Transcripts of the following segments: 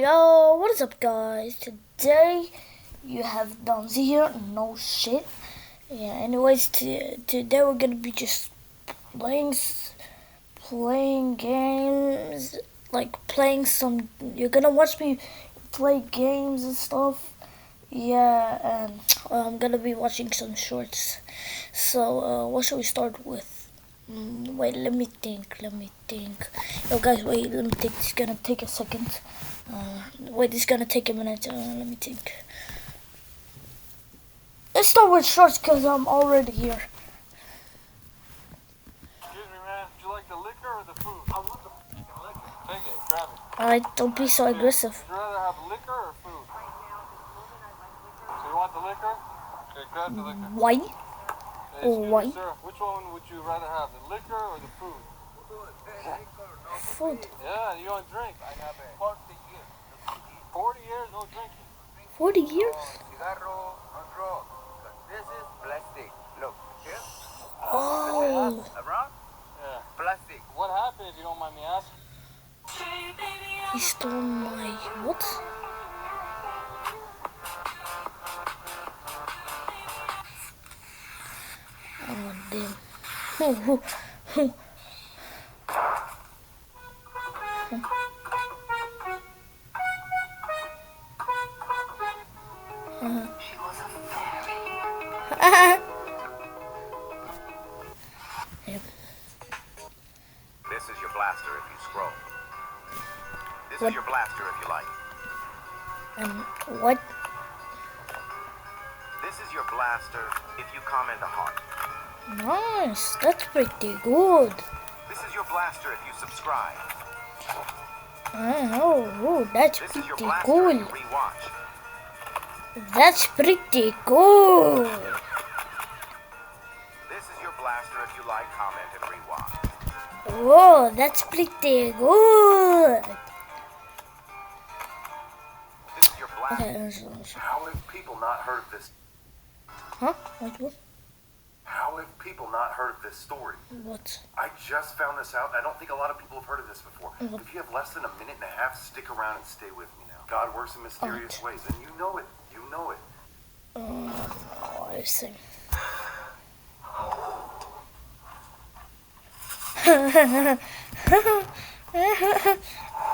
Yo, what is up, guys? Today you have Donzi here. No shit. Yeah. Anyways, today we're gonna be just playing games, like playing some. You're gonna watch me play games and stuff. Yeah, and I'm gonna be watching some shorts. So, what should we start with? Wait, let me think. Yo, guys, wait, let me think. It's gonna take a second. Wait, it's gonna take a minute. Let me think. Let's start with shorts because I'm already here. Excuse me, man. Would you like the liquor or the food? I want the liquor. Take it. Grab it. Alright, don't be so aggressive. Would you rather have liquor or food? So you want the liquor? Okay, grab the liquor. Why? Hey, Why? Me, sir. Which one would you rather have, the liquor or the food? Food. Yeah, you don't drink. I have 40 years. 40 years, no drinking. 40 years? Cigarro, no draw. This is plastic. Look, here. Oh. Around? Yeah. Plastic. What happened, if you don't mind me asking? He stole my... What? Oh, damn. She was a fairy. Yep. This is your blaster if you scroll. This What? is your blaster if you like. What? This is your blaster if you comment a heart. Nice. That's pretty good. This is your blaster if you subscribe. Oh, that's This is your pretty blaster cool. if you rewatch. That's pretty cool. This is your blaster if you like, comment, and rewatch. Oh, that's pretty good. This is your blaster. Okay, How have people not heard this? huh? What? How have people not heard this story? What? I just found this out. I don't think a lot of people have heard of this before. Mhm. If you have less than a minute and a half, stick around and stay with me now. God works in mysterious ways, and you know it. You know it. I see.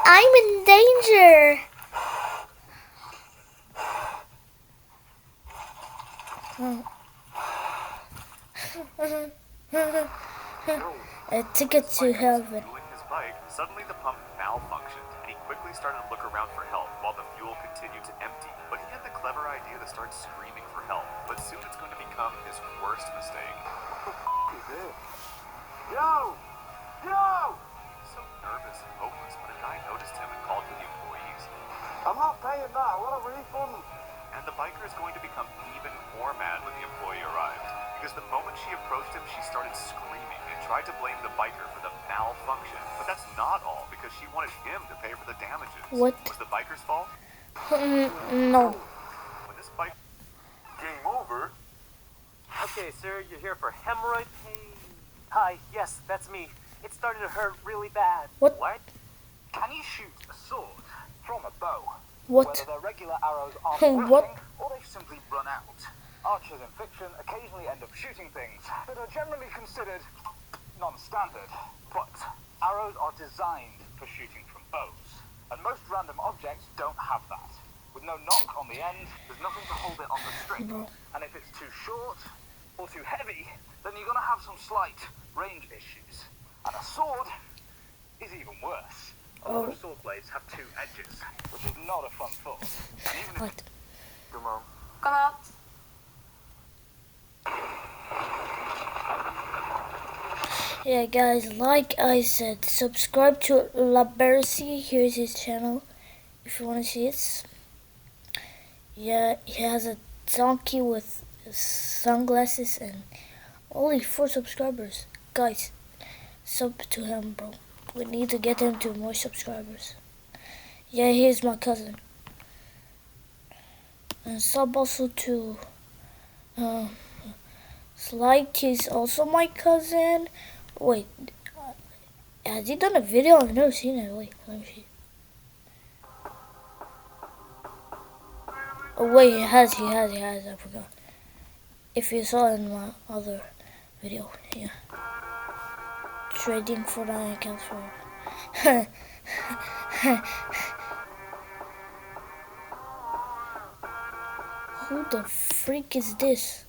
I'm in danger. A ticket to heaven. Fueling his bike, suddenly the pump malfunctioned, and he quickly started to look around for help while the fuel continued to empty. But he had the clever idea to start screaming for help, but soon it's going to become his worst mistake. Yo! Yo! He was so nervous and hopeless when a guy noticed him and called for the employees. I'm not paying that. I want a refund. And the biker is going to become even more mad when the employee arrived, because the moment she approached him, she started screaming and tried to blame the biker for the malfunction. But that's not all, because she wanted him to pay for the damages. What? Was the biker's fault? No. When this bike Game over. Okay, sir, you're here for hemorrhoid pain. Hi, yes, that's me. It started to hurt really bad. What? Can you shoot a sword from a bow? What? Whether their regular arrows aren't What? working, or they've simply run out. Archers in fiction occasionally end up shooting things that are generally considered non-standard. But arrows are designed for shooting from bows, and most random objects don't have that. With no nock on the end, there's nothing to hold it on the string. And if it's too short or too heavy, then you're going to have some slight range issues. And a sword is even worse. All those sword blades have two edges, which is not a fun thought. And even if What? Come on. Come out. Yeah, guys, like I said, subscribe to La Bercy. Here's his channel if you want to see it. Yeah, he has a donkey with sunglasses and only 4 subscribers. Guys, sub to him, bro. We need to get him to more subscribers. Yeah, here's my cousin. And sub also to Slight, he's also my cousin. Wait, has he done a video? I've never seen it. Wait, let me see. Oh wait, he has. I forgot. If you saw in my other video, yeah. Trading for 9 accounts for. Who the freak is this?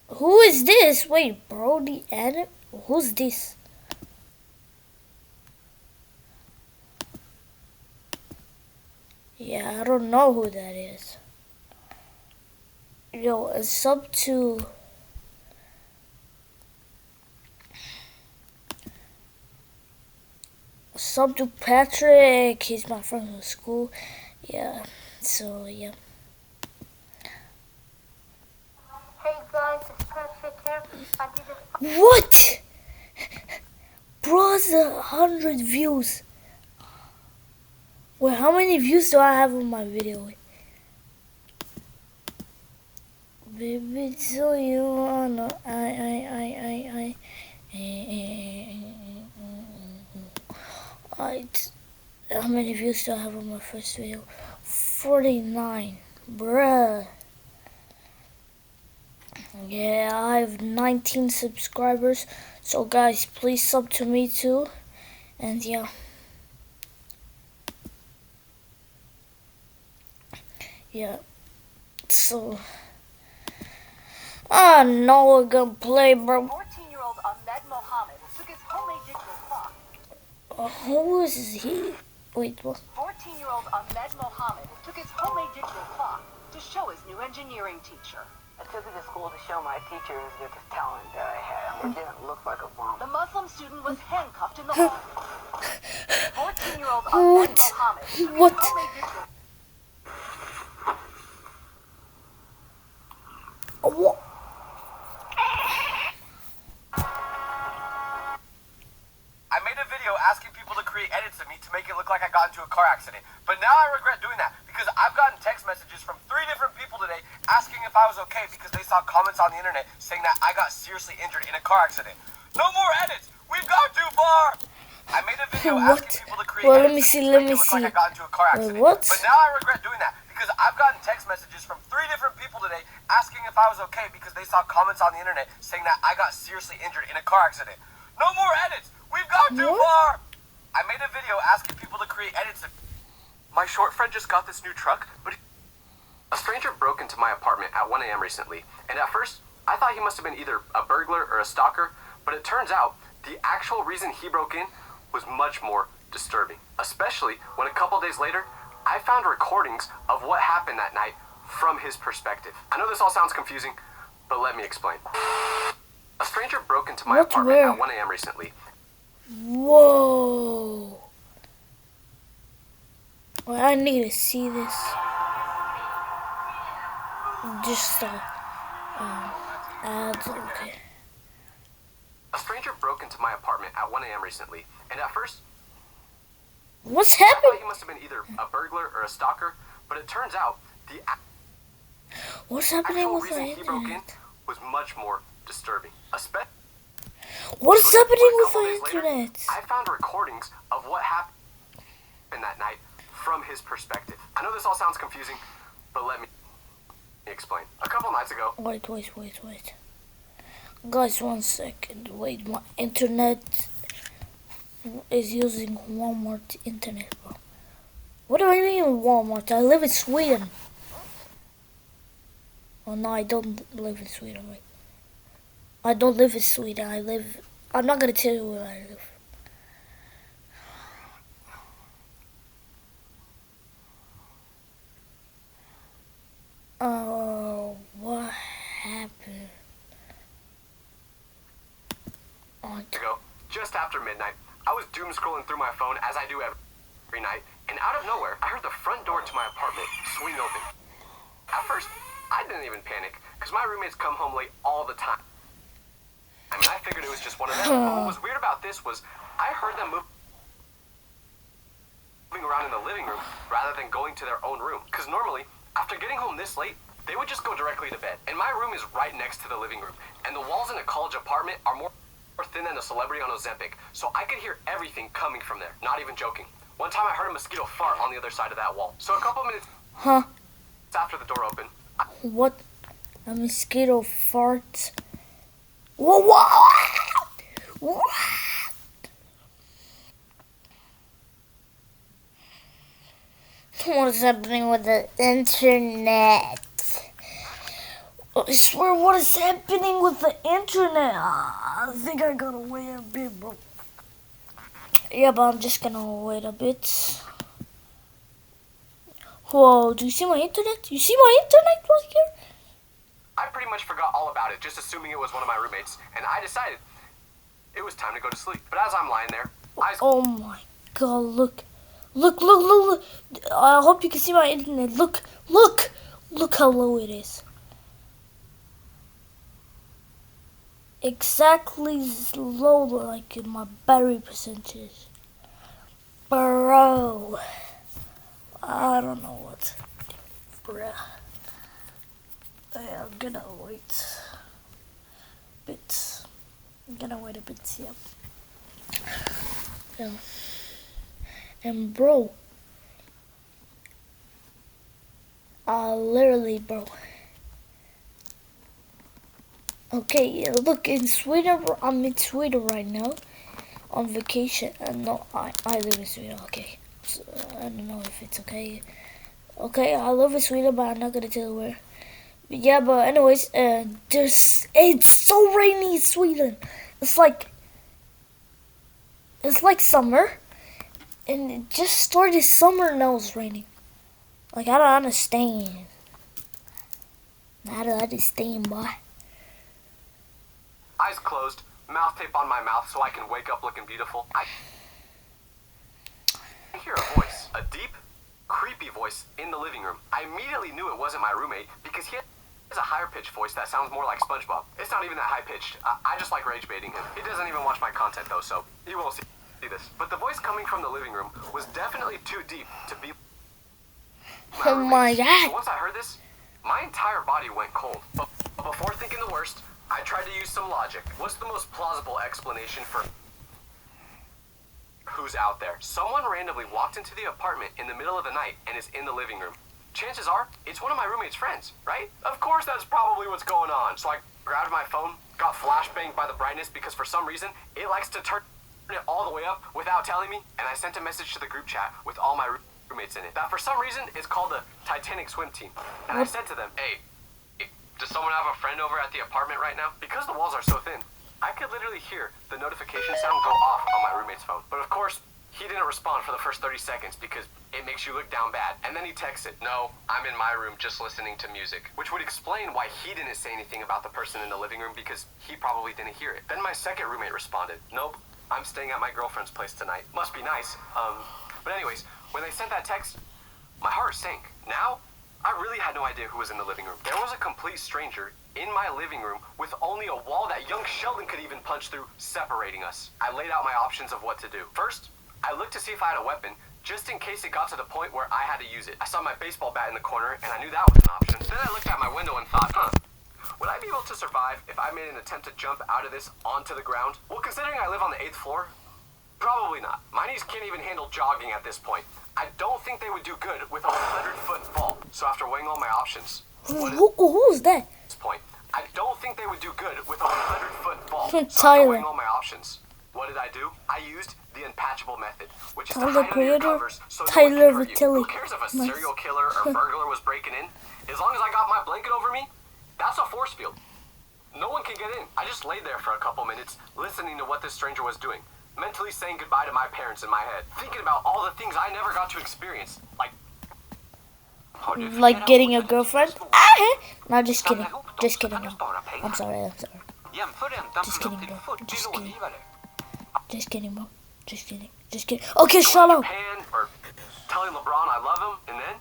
Who is this? Wait, Brody Adam? Who's this? Yeah, I don't know who that is. Yo, a sub to Patrick. He's my friend from school. Yeah, so yeah. Hey guys, it's Patrick here. I did a What? Bro, it's 100 views. Wait, how many views do I have on my video? Baby, so you wanna how many views do I have on my first video? 49, bruh. Yeah, I have 19 subscribers. So guys, please sub to me too. And yeah. Yeah. So I know we're gonna play, bro. 14-year-old Ahmed Mohammed took his homemade digital clock. Who is he? Wait, what? 14-year-old Ahmed Mohammed took his homemade digital clock to show his new engineering teacher. I took it to school to show my teachers the talent that I had. It didn't look like a bomb. The Muslim student was handcuffed in the hall. 14-year-old Ahmed Mohammed took his What? homemade digital What? I made a video asking people to create edits of me to make it look like I got into a car accident. But now I regret doing that because I've gotten text messages from 3 different people today asking if I was okay because they saw comments on the internet saying that I got seriously injured in a car accident. No more edits! We've gone too far! I made a video asking people to create Well, edits to make it look like I got into a car accident. What? But now I regret doing that because I've gotten text messages from 3 different people today asking if I was okay because they saw comments on the internet saying that I got seriously injured in a car accident. No more edits! We've gone too far! I made a video asking people to create edits of... My short friend just got this new truck, but a stranger broke into my apartment at 1 a.m. recently, and at first, I thought he must have been either a burglar or a stalker, but it turns out the actual reason he broke in was much more disturbing, especially when a couple days later, I found recordings of what happened that night from his perspective. I know this all sounds confusing, but let me explain. A stranger broke into my apartment at 1 a.m. recently. Whoa. Well, I need to see this. Just ads, okay. A stranger broke into my apartment at 1 a.m. recently, and at first, What's I thought happening? he must have been either a burglar or a stalker, but it turns out the What's happening actual with my reason he broke in internet? was much more disturbing. Especially What's happening a with couple my days later, internet? I found recordings of what happened that night from his perspective. I know this all sounds confusing, but let me explain. A couple nights ago, Wait. Guys, 1 second. Wait, my internet is using Walmart internet, bro. What do I mean Walmart? I live in Sweden. Oh no, I don't live in Sweden. Wait. I don't live in Sweden. I'm not gonna tell you where I live. Oh, what happened? ago, just after midnight, I was doom scrolling through my phone as I do every night, and out of nowhere, I heard the front door to my apartment swing open. At first, I didn't even panic, because my roommates come home late all the time. I mean, I figured it was just one of them. But what was weird about this was, I heard them moving around in the living room rather than going to their own room. Because normally, after getting home this late, they would just go directly to bed. And my room is right next to the living room. And the walls in a college apartment are more thin than a celebrity on Ozempic. So I could hear everything coming from there. Not even joking. One time I heard a mosquito fart on the other side of that wall. So a couple minutes Huh? After the door opened. What? A mosquito farts. Whoa, whoa! What? What is happening with the internet? I swear, what is happening with the internet? I think I gotta wait a bit, bro. Yeah, but I'm just gonna wait a bit. Whoa, do you see my internet? You see my internet right here? I pretty much forgot all about it, just assuming it was one of my roommates, and I decided it was time to go to sleep. But as I'm lying there, Oh my god, look. Look, look, look, look. I hope you can see my internet. Look, look. Look how low it is. Exactly low like in my battery percentage. Bro. I don't know what. Bruh. I'm gonna wait a bit. I'm gonna wait a bit, yeah. And bro, literally, bro. Okay, look, in Sweden, I'm in Sweden right now, on vacation. No, I live in Sweden, okay. So, I don't know if it's okay. Okay, I live in Sweden, but I'm not gonna tell you where. But yeah, but anyways, it's so rainy in Sweden. It's like summer, and it just started summer, now it's raining. Like, I don't understand. I don't understand, boy. eyes closed, mouth tape on my mouth so I can wake up looking beautiful. I hear a voice, a deep, creepy voice in the living room. I immediately knew it wasn't my roommate because he has a higher pitched voice that sounds more like SpongeBob. It's not even that high pitched. I just like rage baiting him. He doesn't even watch my content though, so he won't see this. But the voice coming from the living room was definitely too deep to be Oh my god. So once I heard this, my entire body went cold. But before thinking the worst, I tried to use some logic. What's the most plausible explanation for who's out there? Someone randomly walked into the apartment in the middle of the night and is in the living room. Chances are, it's one of my roommate's friends, right? Of course that's probably what's going on. So I grabbed my phone, got flashbanged by the brightness because for some reason, it likes to turn it all the way up without telling me, and I sent a message to the group chat with all my roommates in it. That for some reason is called the Titanic swim team. And I said to them, hey, does someone have a friend over at the apartment right now? Because the walls are so thin, I could literally hear the notification sound go off on my roommate's phone. But of course, he didn't respond for the first 30 seconds because it makes you look down bad. And then he texted, no, I'm in my room just listening to music. Which would explain why he didn't say anything about the person in the living room because he probably didn't hear it. Then my second roommate responded, nope, I'm staying at my girlfriend's place tonight. Must be nice. But anyways, when they sent that text, my heart sank. Now, I really had no idea who was in the living room. There was a complete stranger in my living room with only a wall that young Sheldon could even punch through separating us. I laid out my options of what to do. First, I looked to see if I had a weapon, just in case it got to the point where I had to use it. I saw my baseball bat in the corner, and I knew that was an option. Then I looked out my window and thought, would I be able to survive if I made an attempt to jump out of this onto the ground? Well, considering I live on the 8th floor, probably not. My knees can't even handle jogging at this point. I don't think they would do good with a 100-foot fall. So after weighing all my options, Who's that? this point, I don't think they would do good with a 100-foot fall. So after Tyler. weighing all my options, what did I do? I used the unpatchable method, which is Tyler to hide under your Creator, covers so Tyler no one can hurt you. Vitili. Who cares if a Nice. serial killer or burglar was breaking in? As long as I got my blanket over me, that's a force field. No one can get in. I just laid there for a couple minutes, listening to what this stranger was doing, mentally saying goodbye to my parents in my head, thinking about all the things I never got to experience, Like getting a girlfriend? No, just kidding. Just kidding, bro. I'm sorry. Just kidding, bro. Just kidding. Just kidding, bro. Just kidding. Just kidding. Okay, shut up. Japan, or telling LeBron I love him, and then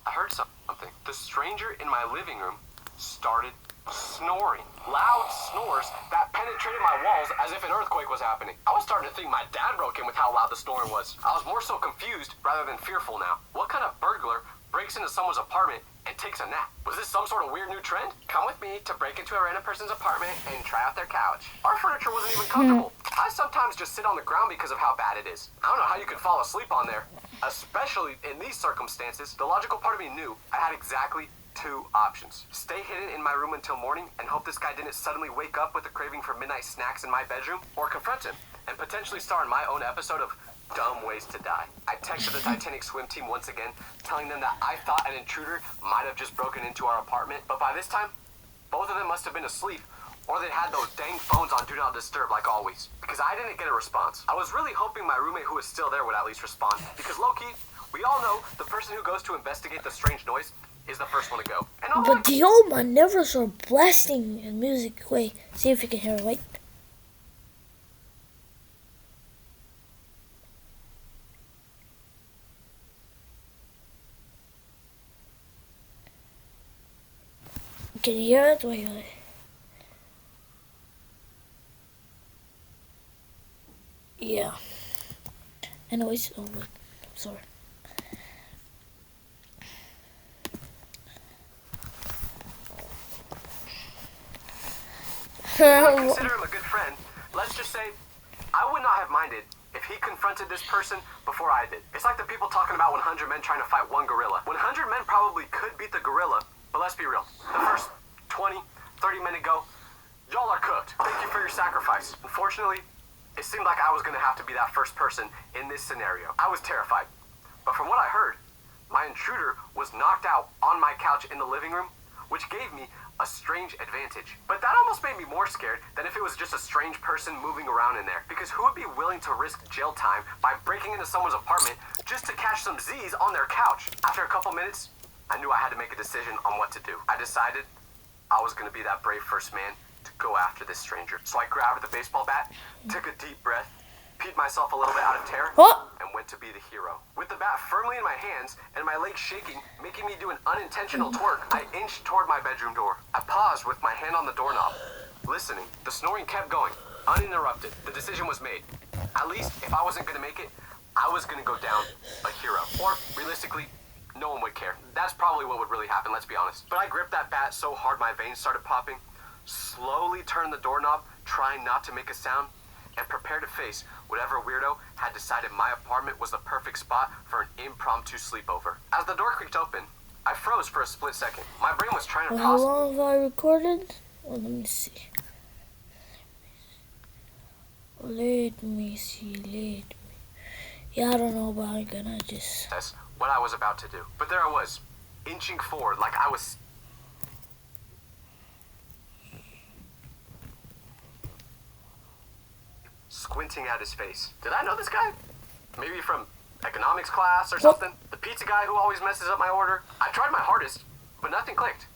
I heard something. The stranger in my living room started snoring. Loud snores that penetrated my walls as if an earthquake was happening. I was starting to think my dad broke in with how loud the snoring was. I was more so confused rather than fearful now. What kind of burglar breaks into someone's apartment and takes a nap? Was this some sort of weird new trend? Come with me to break into a random person's apartment and try out their couch. Our furniture wasn't even comfortable. I sometimes just sit on the ground because of how bad it is. I don't know how you could fall asleep on there. Especially in these circumstances, the logical part of me knew I had exactly 2 options. Stay hidden in my room until morning and hope this guy didn't suddenly wake up with a craving for midnight snacks in my bedroom, or confront him and potentially star in my own episode of Dumb Ways to Die. I texted the Titanic swim team once again, telling them that I thought an intruder might have just broken into our apartment, but by this time, both of them must have been asleep, or they had those dang phones on Do Not Disturb like always, because I didn't get a response. I was really hoping my roommate who was still there would at least respond, because low-key, we all know the person who goes to investigate the strange noise is the first one to go. And But the old man never saw blasting in music. Wait, see if you can hear it. Wait. Can you hear it? Wait. Yeah. Anyways, oh wait, sorry. I consider him a good friend. Let's just say, I would not have minded if he confronted this person before I did. It's like the people talking about 100 men trying to fight one gorilla. 100 men probably could beat the gorilla, but let's be real. The first 20, 30-minute go, y'all are cooked. Thank you for your sacrifice. Unfortunately, it seemed like I was going to have to be that first person in this scenario. I was terrified. But from what I heard, my intruder was knocked out on my couch in the living room, which gave me a strange advantage. But that almost made me more scared than if it was just a strange person moving around in there. Because who would be willing to risk jail time by breaking into someone's apartment just to catch some Z's on their couch? After a couple minutes, I knew I had to make a decision on what to do. I decided I was going to be that brave first man to go after this stranger. So I grabbed the baseball bat, took a deep breath, peed myself a little bit out of terror, and went to be the hero. With the bat firmly in my hands and my legs shaking, making me do an unintentional twerk, I inched toward my bedroom door. I paused with my hand on the doorknob, listening. The snoring kept going, uninterrupted. The decision was made. At least, if I wasn't going to make it, I was going to go down a hero. Or, realistically, no one would care. That's probably what would really happen, let's be honest. But I gripped that bat so hard my veins started popping, slowly turned the doorknob, trying not to make a sound, and prepared to face whatever weirdo had decided my apartment was the perfect spot for an impromptu sleepover. As the door creaked open, I froze for a split second. My brain was trying to process. How long have I recorded? Well, let me see. Let me see. Yeah, I don't know, but I'm gonna just... That's what I was about to do. But there I was, inching forward like I was... squinting at his face. Did I know this guy? Maybe from economics class or something? The pizza guy who always messes up my order? I tried my hardest, but nothing clicked.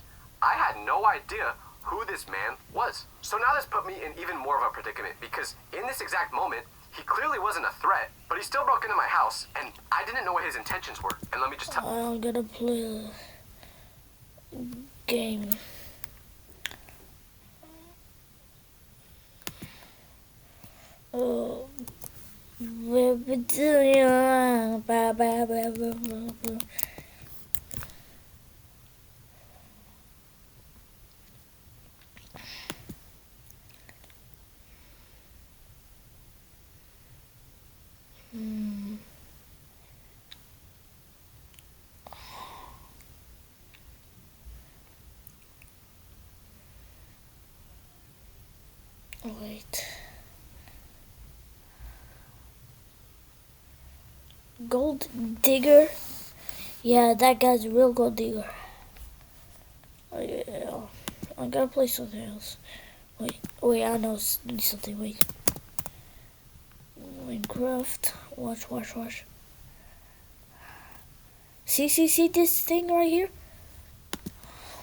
I had no idea who this man was. So now this put me in even more of a predicament, because in this exact moment, he clearly wasn't a threat, but he still broke into my house, and I didn't know what his intentions were. And let me just tell... I'm gonna play a game. Oh, wait. Gold digger? Yeah, that guy's a real gold digger. Oh, yeah. I gotta play something else. Wait, I know something. Wait. Minecraft. Watch. See this thing right here?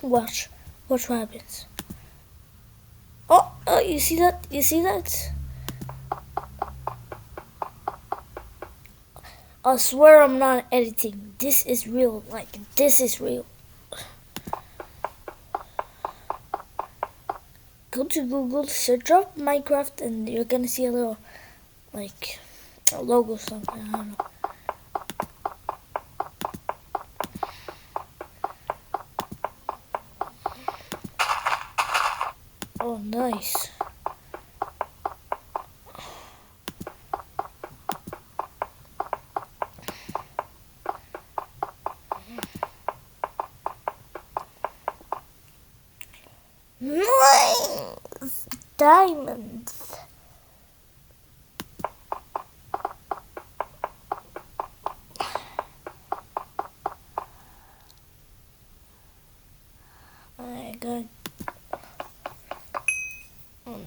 Watch what happens. Oh, you see that? I swear I'm not editing. This is real. This is real. Go to Google, search up Minecraft, and you're gonna see a little, a logo something. I don't know. Oh, nice. diamonds. I got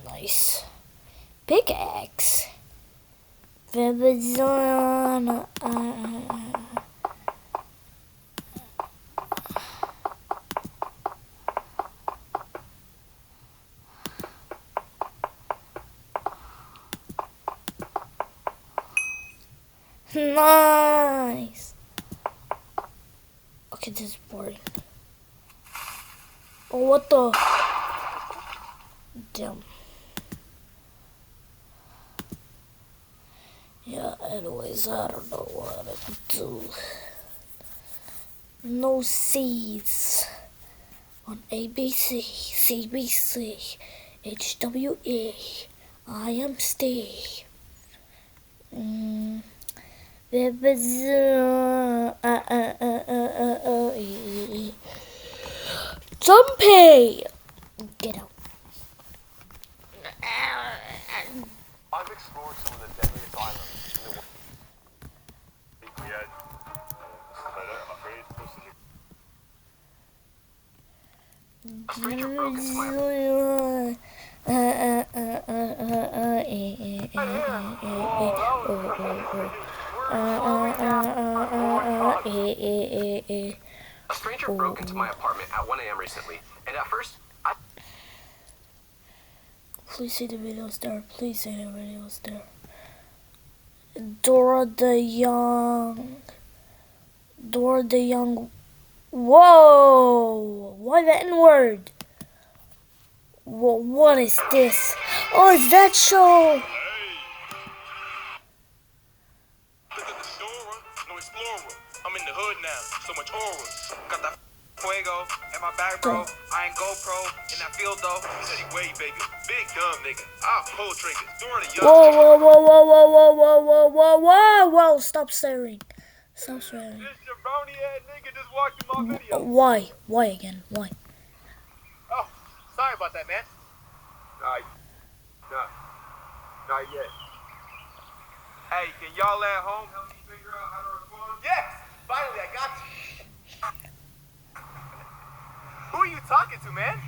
nice pickaxe. Vibazon. Nice. Okay, this is boring. Oh, what the? Damn. Yeah, anyways, I don't know what to do. No C's on ABC, CBC, HWA. I am Steve. Jumpy! Get out. I've explored some of the deadliest islands in the world. We had a stranger broke into my A stranger broke into my apartment at 1 a.m. recently, and at first, Please see the videos there. Please see the videos there. Dora the Young. Dora the Young. Whoa! Why the N-word? What is this? Oh, it's that show! I'm in the hood now. So much aura. Got that fuego in my bag, bro. I ain't GoPro in that field though. He said he way bigger. Big dumb nigga. I'll pull triggers. During the young. Whoa! Stop staring. Stop staring. This jabroni ass nigga just walked in my video. Why? Why again? Why? Oh, sorry about that, man. Not yet. Hey, can y'all at home help me figure out how to respond? Yes! Finally, I got you. Who are you talking to, man?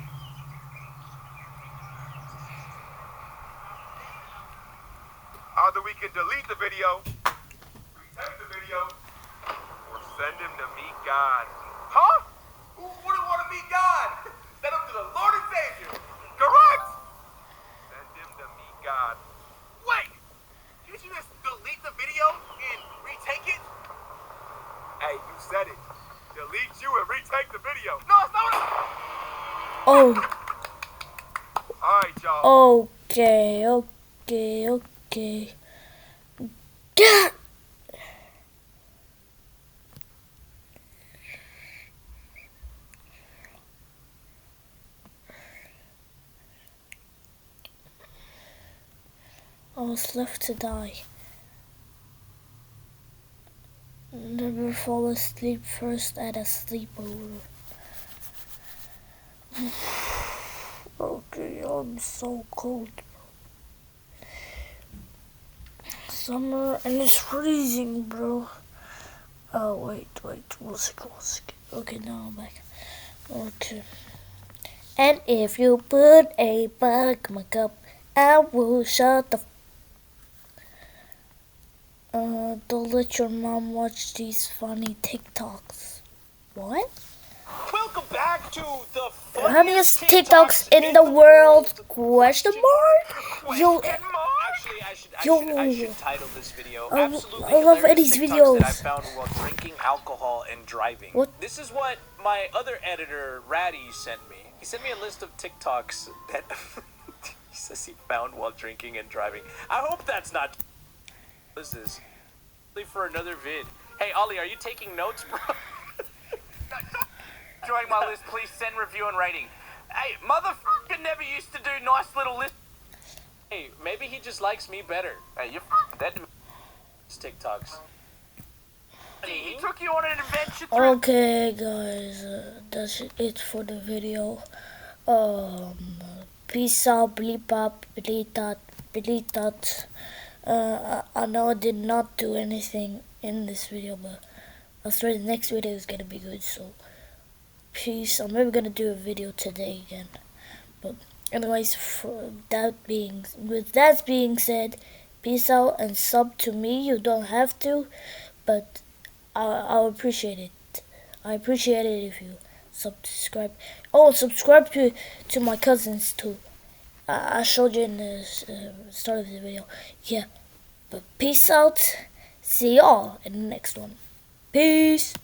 Either we can delete the video, retake the video, or send him to meet God. Huh? Who wouldn't want to meet God? Send him to the Lord and Savior. Correct! Send him to meet God. Wait! Did you just delete the video and retake it? Hey, you said it. Delete you and retake the video. No, it's not. Oh. Alright, y'all. Okay. God. I was left to die. Never fall asleep first at a sleepover. Okay, I'm so cold. Summer and it's freezing, bro. Oh, wait. One second. Okay, now I'm back. Okay. And if you put a bug in my cup, I will shut the don't let your mom watch these funny TikToks. What? Welcome back to the Funniest TikToks in the world? Question mark? Yo, Actually, I should title this video Absolutely I love Hilarious Eddie's TikToks videos. that I found while drinking alcohol and driving. What? This is what my other editor, Ratty, sent me. He sent me a list of TikToks that he says he found while drinking and driving. I hope that's not... What is this? For another vid. Hey, Ollie, are you taking notes, bro? Join my list, please send review and rating. Hey, motherfucker never used to do nice little list. Hey, maybe he just likes me better. Hey, you're dead to me. TikToks. He took you on an adventure through... Okay, guys, that's it for the video. Peace out, bleep up, delete that, delete that. I know I did not do anything in this video, but I swear the next video is gonna be good, so peace. I'm never gonna do a video today again. But anyways, with that being said, peace out and sub to me. You don't have to, but I'll appreciate it. I appreciate it if you subscribe. Oh, subscribe to my cousins too. I showed you in the start of the video. Yeah, but peace out. See y'all in the next one. Peace.